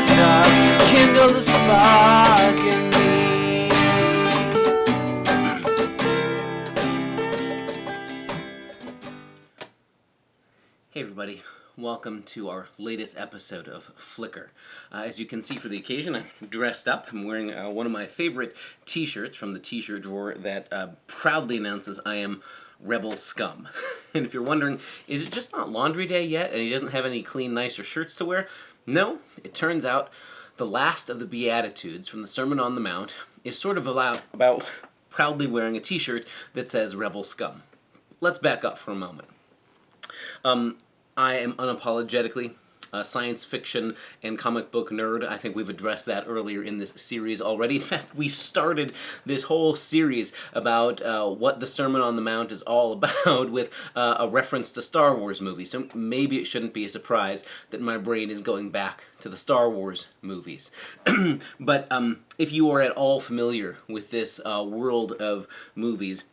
dark, kindle the spark in me. Hey everybody, welcome to our latest episode of Flicker. As you can see for the occasion, I'm dressed up. I'm wearing one of my favorite t-shirts from the t-shirt drawer that proudly announces I am Rebel Scum. And if you're wondering, is it just not laundry day yet and he doesn't have any clean, nicer shirts to wear? No, it turns out the last of the Beatitudes from the Sermon on the Mount is sort of about proudly wearing a t-shirt that says Rebel Scum. Let's back up for a moment. I am unapologetically a science fiction and comic book nerd. I think we've addressed that earlier in this series already. In fact, we started this whole series about what the Sermon on the Mount is all about with a reference to Star Wars movies. So maybe it shouldn't be a surprise that my brain is going back to the Star Wars movies. But if you are at all familiar with this world of movies,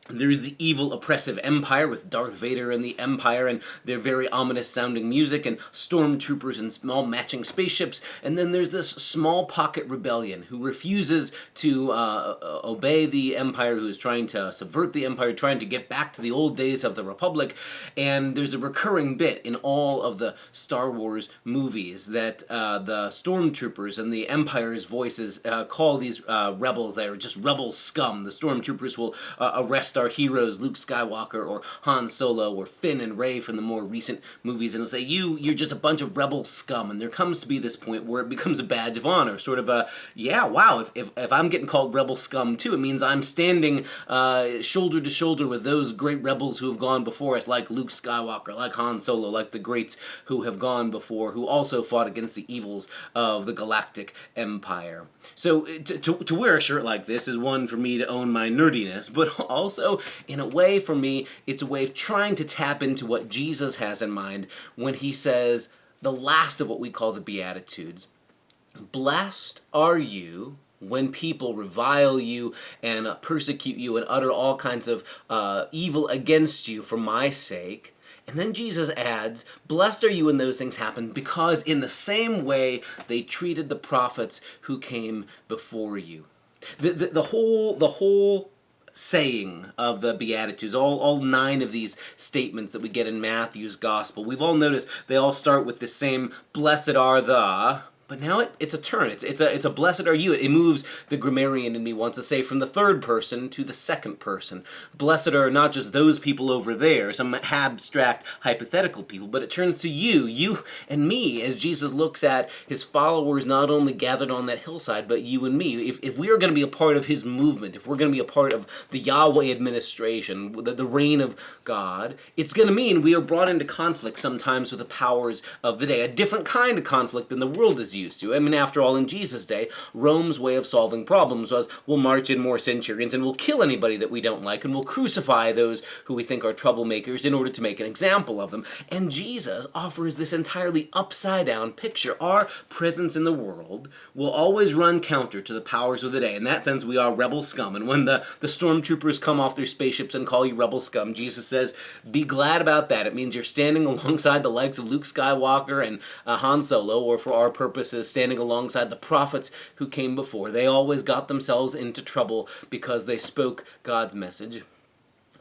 there's the evil, oppressive Empire with Darth Vader and the Empire and their very ominous-sounding music and stormtroopers and small matching spaceships. And then there's this small pocket rebellion who refuses to obey the Empire, who is trying to subvert the Empire, trying to get back to the old days of the Republic. And there's a recurring bit in all of the Star Wars movies that the stormtroopers and the Empire's voices call these rebels that are just rebel scum. The stormtroopers will arrest our heroes, Luke Skywalker or Han Solo or Finn and Rey from the more recent movies, and it'll say, you're just a bunch of rebel scum. And there comes to be this point where it becomes a badge of honor, sort of a, yeah, wow, if I'm getting called rebel scum too, it means I'm standing shoulder to shoulder with those great rebels who have gone before us, like Luke Skywalker, like Han Solo, like the greats who have gone before, who also fought against the evils of the Galactic Empire. So to wear a shirt like this is one for me to own my nerdiness, but also, in a way, for me, it's a way of trying to tap into what Jesus has in mind when he says the last of what we call the Beatitudes. Blessed are you when people revile you and persecute you and utter all kinds of evil against you for my sake. And then Jesus adds, blessed are you when those things happen, because in the same way they treated the prophets who came before you. The whole saying of the Beatitudes, all 9 of these statements that we get in Matthew's Gospel, we've all noticed they all start with the same, blessed are the, but now it's a turn. It's a blessed are you. It moves, the grammarian in me wants to say, from the third person to the second person. Blessed are not just those people over there, some abstract hypothetical people, but it turns to you and me, as Jesus looks at his followers not only gathered on that hillside, but you and me. If we are going to be a part of his movement, if we're going to be a part of the Yahweh administration, the reign of God, it's going to mean we are brought into conflict sometimes with the powers of the day, a different kind of conflict than the world is used to. I mean, after all, in Jesus' day, Rome's way of solving problems was, we'll march in more centurions and we'll kill anybody that we don't like, and we'll crucify those who we think are troublemakers in order to make an example of them. And Jesus offers this entirely upside-down picture. Our presence in the world will always run counter to the powers of the day. In that sense, we are rebel scum. And when the stormtroopers come off their spaceships and call you rebel scum, Jesus says, be glad about that. It means you're standing alongside the likes of Luke Skywalker and Han Solo, or for our purposes, standing alongside the prophets who came before. They always got themselves into trouble because they spoke God's message.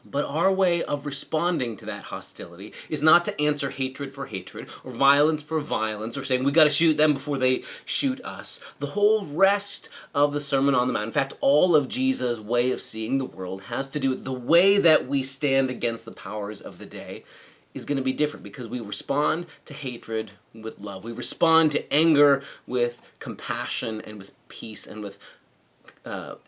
But our way of responding to that hostility is not to answer hatred for hatred or violence for violence or saying we got to shoot them before they shoot us. The whole rest of the Sermon on the Mount, in fact, all of Jesus' way of seeing the world, has to do with the way that we stand against the powers of the day is going to be different, because we respond to hatred with love. We respond to anger with compassion and with peace and with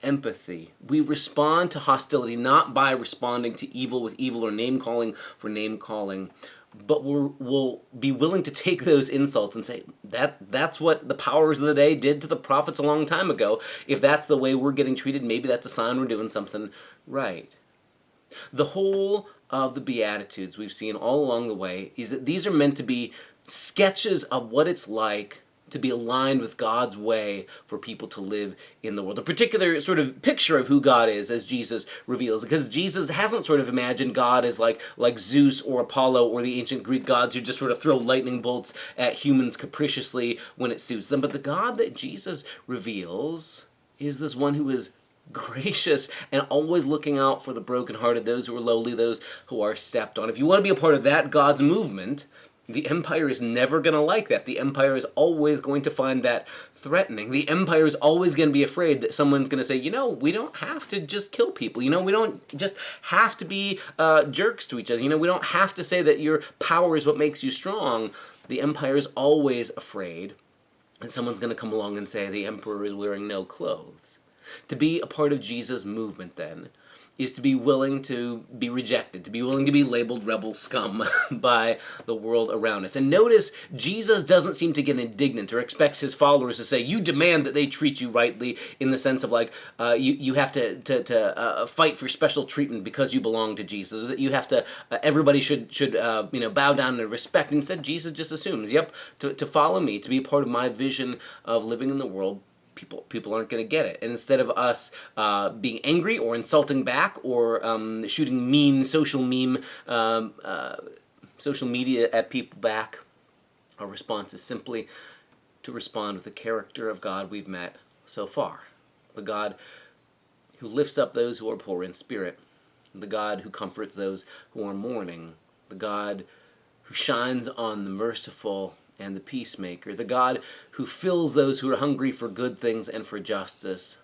empathy. We respond to hostility not by responding to evil with evil or name-calling for name-calling, but we'll be willing to take those insults and say, that's what the powers of the day did to the prophets a long time ago. If that's the way we're getting treated, maybe that's a sign we're doing something right. The whole of the Beatitudes we've seen all along the way is that these are meant to be sketches of what it's like to be aligned with God's way for people to live in the world. A particular sort of picture of who God is as Jesus reveals, because Jesus hasn't sort of imagined God as like Zeus or Apollo or the ancient Greek gods who just sort of throw lightning bolts at humans capriciously when it suits them. But the God that Jesus reveals is this one who is gracious and always looking out for the brokenhearted, those who are lowly, those who are stepped on. If you want to be a part of that God's movement, the empire is never going to like that. The empire is always going to find that threatening. The empire is always going to be afraid that someone's going to say, we don't have to just kill people. We don't just have to be jerks to each other. We don't have to say that your power is what makes you strong. The empire is always afraid that someone's going to come along and say the emperor is wearing no clothes. To be a part of Jesus' movement, then, is to be willing to be rejected, to be willing to be labeled rebel scum by the world around us. And notice, Jesus doesn't seem to get indignant or expects his followers to say, you demand that they treat you rightly, in the sense of like, you have to fight for special treatment because you belong to Jesus, or that you have to, everybody should bow down and respect. Instead, Jesus just assumes, to follow me, to be a part of my vision of living in the world, people aren't going to get it. And instead of us being angry or insulting back or shooting mean social media at people back, our response is simply to respond with the character of God we've met so far. The God who lifts up those who are poor in spirit. The God who comforts those who are mourning. The God who shines on the merciful and the peacemaker, the God who fills those who are hungry for good things and for justice,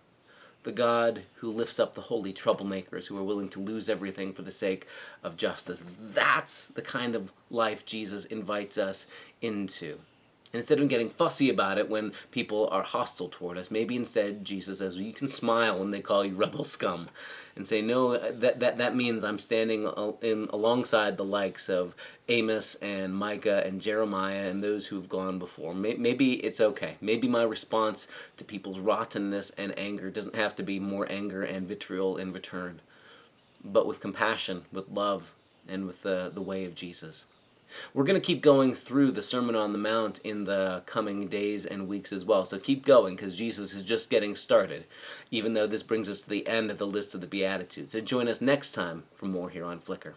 the God who lifts up the holy troublemakers who are willing to lose everything for the sake of justice. That's the kind of life Jesus invites us into. And instead of getting fussy about it when people are hostile toward us, maybe instead Jesus says, well, you can smile when they call you rebel scum, and say, no, that means I'm standing alongside the likes of Amos and Micah and Jeremiah and those who've gone before. Maybe it's okay. Maybe my response to people's rottenness and anger doesn't have to be more anger and vitriol in return, but with compassion, with love, and with the way of Jesus. We're going to keep going through the Sermon on the Mount in the coming days and weeks as well. So keep going, because Jesus is just getting started, even though this brings us to the end of the list of the Beatitudes. So join us next time for more here on Flickr.